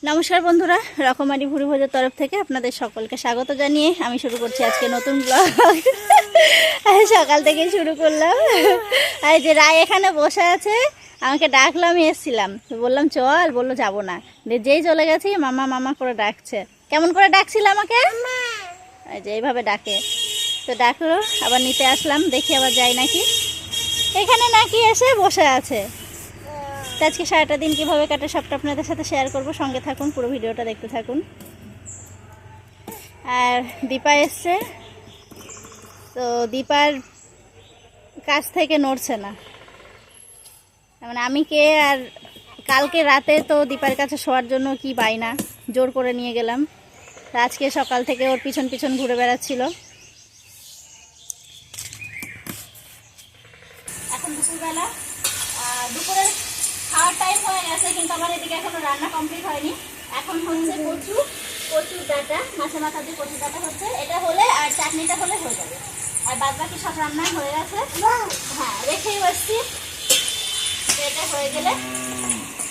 নমস্কার বন্ধুরা, রকমারি ভুরি ভোজের তরফ থেকে আপনাদের সকলকে স্বাগত জানিয়ে আমি শুরু করছি আজকে নতুন ব্লগ। সকাল থেকে শুরু করলাম। আর যে রায় এখানে বসে আছে, আমাকে ডাকলো, আমি এসেছিলাম, বললাম চল, বললো যাবো না। যেই চলে গেছি মামা মামা করে ডাকছে। কেমন করে ডাকছিল আমাকে, যে এইভাবে ডাকে। তো ডাকলো, আবার নিতে আসলাম, দেখি আবার যাই নাকি। এখানে নাকি এসে বসে আছে। আজকে সারাটা দিন কীভাবে কাটে সবটা আপনাদের সাথে শেয়ার করব, সঙ্গে থাকুন, পুরো ভিডিওটা দেখতে থাকুন। আর দীপা এসছে, তো দীপার কাছ থেকে নড়ছে না, মানে আমি কে। আর কালকে রাতে তো দীপার কাছে শোয়ার জন্য কি পাই না, জোর করে নিয়ে গেলাম। আজকে সকাল থেকে ওর পিছন পিছন ঘুরে বেড়াচ্ছিল। এখন দুপুরবেলা, দুপুরের খাওয়ার টাইম হয়ে গেছে, কিন্তু আমার এদিকে এখনো রান্না কমপ্লিট হয়নি। এখন হচ্ছে কচুর ডাঁটা, মাছের মাথা দিয়ে কচুর ডাঁটা হচ্ছে। এটা হলে আর চাটনিটা হলে হয়ে যাবে, আর বাদ বাকি সব রান্না হয়ে গেছে। হ্যাঁ, রেখেই বসছি, এটা হয়ে গেলে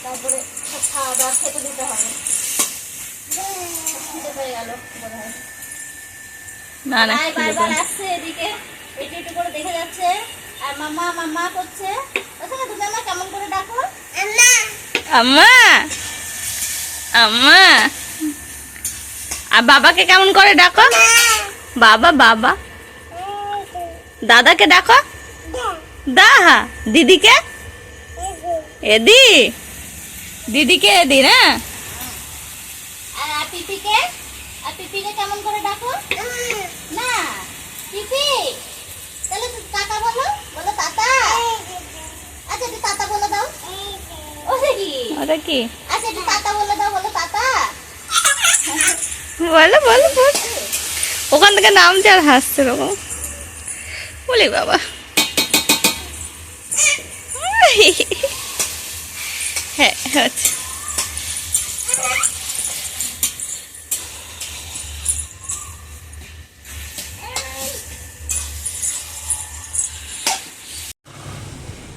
তারপরে সব খাওয়া দাওয়া খেতে দিতে হবে। হয়ে গেল বোধ হয়। বারবার আসছে এদিকে, একটু একটু করে দেখে যাচ্ছে, আর মামা মামা করছে। ওখানে তুমি আমার কেমন করে ডাকো, আম্মা আম্মা। আর বাবাকে কেমন করে ডাকো, বাবা বাবা। দাদাকে ডাকো দাহা। দিদিকে এদি, দিদিকে এদি না। আর পিপিকে কেমন করে ডাকো না, পিপি। তাহলে কাকা বলো, বলো তাতা। আচ্ছা একটু তাতা বলে দাও। ওটা কি? আচ্ছা একটু তাতা বলে দাও, বলো তাতা। বলো বলো বলো। ওখান থেকে নামছে আর হাসছে ওরকম। বলি বাবা। হ্যাঁ হচ্ছে।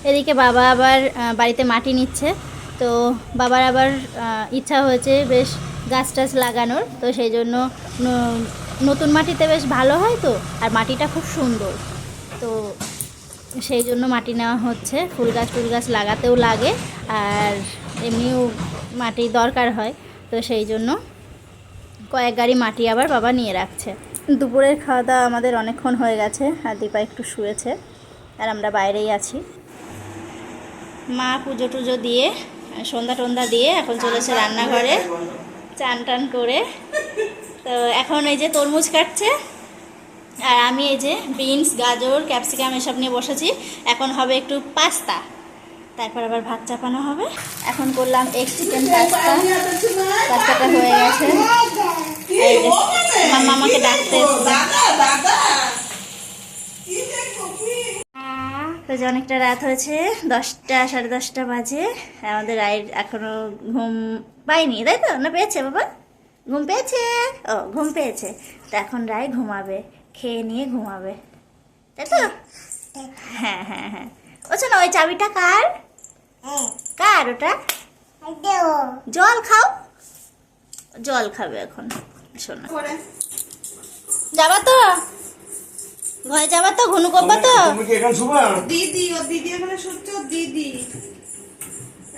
এদিকে বাবা আবার বাড়িতে মাটি নিচ্ছে। তো বাবার আবার ইচ্ছা হয়েছে বেশ গাছ টাছ লাগানোর, তো সেই জন্য নতুন মাটিতে বেশ ভালো হয় তো, আর মাটিটা খুব সুন্দর, তো সেই জন্য মাটি নেওয়া হচ্ছে। ফুল গাছ লাগাতেও লাগে, আর এমনিও মাটির দরকার হয়, তো সেই জন্য কয়েক গাড়ি মাটি আবার বাবা নিয়ে রাখছে। দুপুরের খাওয়া দাওয়া আমাদের অনেকক্ষণ হয়ে গেছে, আর দীপা একটু শুয়েছে, আর আমরা বাইরেই আছি। মা পুজো টুজো দিয়ে, সন্ধ্যা টন্ধা দিয়ে এখন চলেছে রান্নাঘরে চান টান করে। তো এখন এই যে তরমুজ কাটছে, আর আমি এই যে বিনস, গাজর, ক্যাপসিকাম এসব নিয়ে বসেছি। এখন হবে একটু পাস্তা, তারপর আবার ভাত চাপানো হবে। এখন করলাম এগ চিকেন পাস্তাটা হয়ে গেছে। এই যে মামা আমাকে ডাকতে এসেছে। তো যে অনেকটা রাত হয়েছে, 10টা সাড়ে 10টা বাজে। আমাদের রায়ের এখনো ঘুম পায়নি, তাই তো? না পেয়েছে বাবা? ঘুম পেয়েছে? ও ঘুম পেয়েছে, তো এখন রায় ঘুমাবে, খেয়ে নিয়ে ঘুমাবে, তাই তো? হ্যাঁ হ্যাঁ হ্যাঁ। ও শোনো, ওই চাবিটা কার? কার ওটা? জল খাও, জল খাবে এখন। শোনো, যাবা তো ঘরে, যাবা তো ঘুনু করবা তো? দিদি ও দিদি এখানে শুচ্ছে, দিদি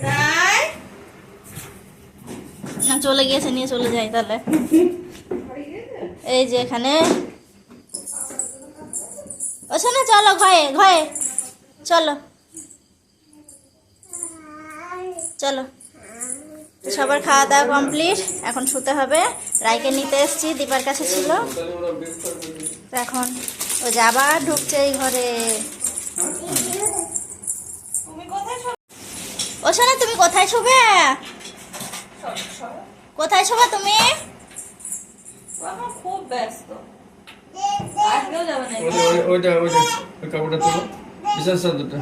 রাই না চলে গিয়েছে, নিয়ে চলে যাই তাহলে। এই যে এখানে, ও শোনো চলো ঘরে ঘরে চলো চলো। সবার খাওয়া দাওয়া কমপ্লিট, এখন শুতে হবে। রায়কে নিতে এসছি, দীপার কাছে ছিল, তো এখন ও যে আবার ঢুকছে এই ঘরে। ও শোনো, তুমি কোথায় শোবে? কোথায় শোবা তুমি? খুব ব্যস্ত। কাপড়টা তোলো, বিশাল চাদরটা।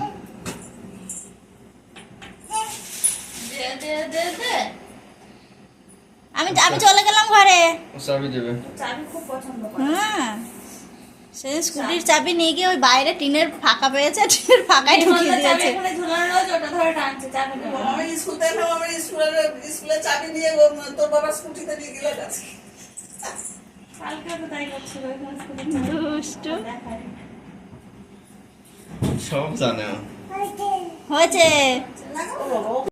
আমি চলে গেলাম ঘরে। চাবি দেবে। চাবি খুব পছন্দ করে। হ্যাঁ, সে স্কুটির চাবি নিয়ে গিয়ে ওই বাইরে টিনের ফাঁকা পেয়েছে, টিনের ফাঁকায় ঢুকিয়ে দিয়েছে। ঝুলানো রয়েছে, ওটা ধরে টানছে। আমি স্কুল থেকে আমার স্কুলের চাবি নিয়ে তোর বাবার স্কুটিতে নিয়ে গেলে গেছে। দুষ্টু সব জানে ও। হয়েছে। ও বাবা,